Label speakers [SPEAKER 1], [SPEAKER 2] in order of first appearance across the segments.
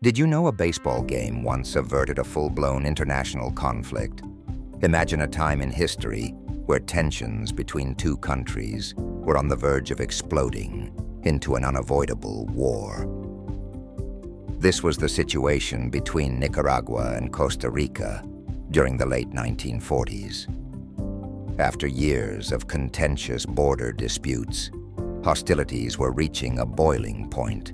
[SPEAKER 1] Did you know a baseball game once averted a full-blown international conflict? Imagine a time in history where tensions between two countries were on the verge of exploding into an unavoidable war. This was the situation between Nicaragua and Costa Rica during the late 1940s. After years of contentious border disputes, hostilities were reaching a boiling point.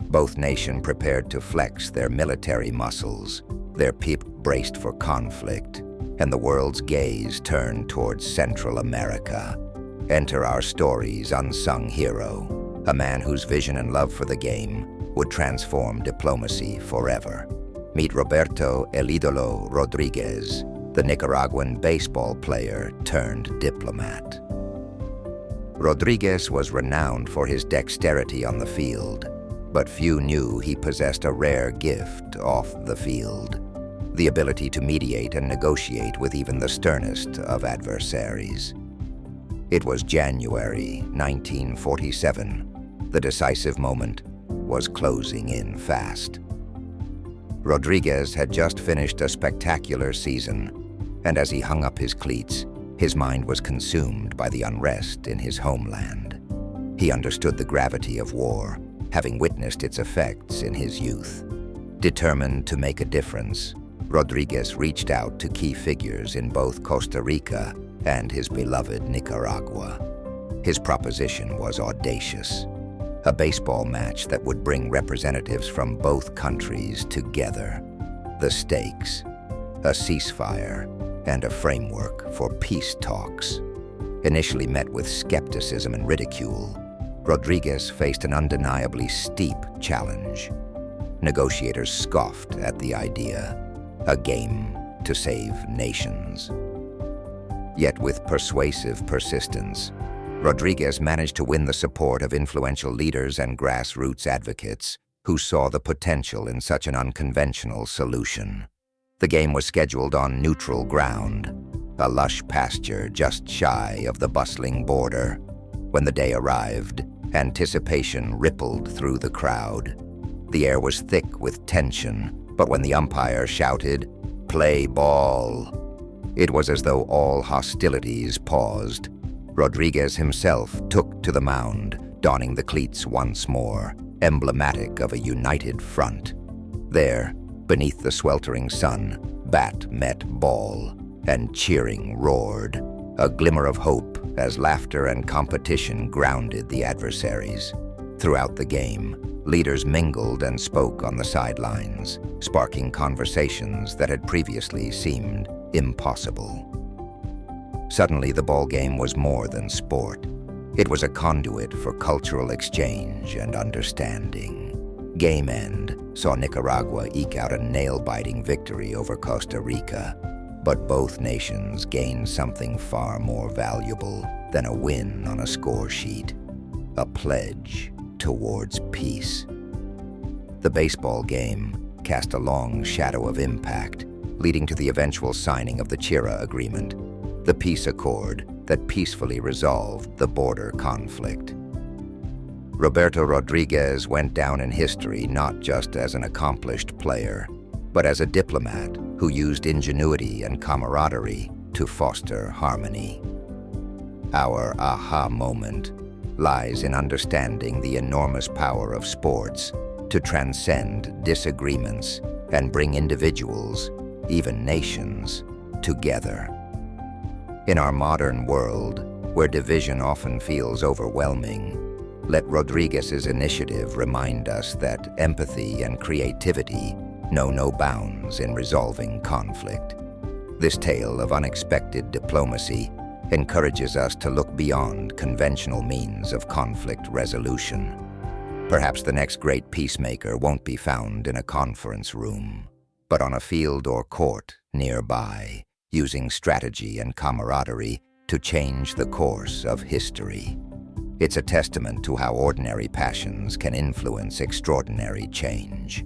[SPEAKER 1] Both nations prepared to flex their military muscles, their people braced for conflict, and the world's gaze turned towards Central America. Enter our story's unsung hero, a man whose vision and love for the game would transform diplomacy forever. Meet Roberto El Idolo Rodriguez, the Nicaraguan baseball player turned diplomat. Rodriguez was renowned for his dexterity on the field, but few knew he possessed a rare gift off the field: the ability to mediate and negotiate with even the sternest of adversaries. It was January 1947. The decisive moment was closing in fast. Rodriguez had just finished a spectacular season, and as he hung up his cleats, his mind was consumed by the unrest in his homeland. He understood the gravity of war, having witnessed its effects in his youth. Determined to make a difference, Rodriguez reached out to key figures in both Costa Rica and his beloved Nicaragua. His proposition was audacious: a baseball match that would bring representatives from both countries together. The stakes: a ceasefire and a framework for peace talks. Initially met with skepticism and ridicule, Rodriguez faced an undeniably steep challenge. Negotiators scoffed at the idea: a game to save nations. Yet with persuasive persistence, Rodriguez managed to win the support of influential leaders and grassroots advocates who saw the potential in such an unconventional solution. The game was scheduled on neutral ground, a lush pasture just shy of the bustling border. When the day arrived, anticipation rippled through the crowd. The air was thick with tension, but when the umpire shouted, "Play ball," it was as though all hostilities paused. Rodriguez himself took to the mound, donning the cleats once more, emblematic of a united front. There, beneath the sweltering sun, bat met ball, and cheering roared, a glimmer of hope as laughter and competition grounded the adversaries. Throughout the game, leaders mingled and spoke on the sidelines, sparking conversations that had previously seemed impossible. Suddenly, the ball game was more than sport. It was a conduit for cultural exchange and understanding. Game end saw Nicaragua eke out a nail-biting victory over Costa Rica, but both nations gained something far more valuable than a win on a score sheet: a pledge towards peace. The baseball game cast a long shadow of impact, leading to the eventual signing of the Chira Agreement, the peace accord that peacefully resolved the border conflict. Roberto Rodriguez went down in history not just as an accomplished player, but as a diplomat who used ingenuity and camaraderie to foster harmony. Our aha moment lies in understanding the enormous power of sports to transcend disagreements and bring individuals, even nations, together. In our modern world, where division often feels overwhelming, let Rodriguez's initiative remind us that empathy and creativity know no bounds in resolving conflict. This tale of unexpected diplomacy encourages us to look beyond conventional means of conflict resolution. Perhaps the next great peacemaker won't be found in a conference room, but on a field or court nearby, using strategy and camaraderie to change the course of history. It's a testament to how ordinary passions can influence extraordinary change.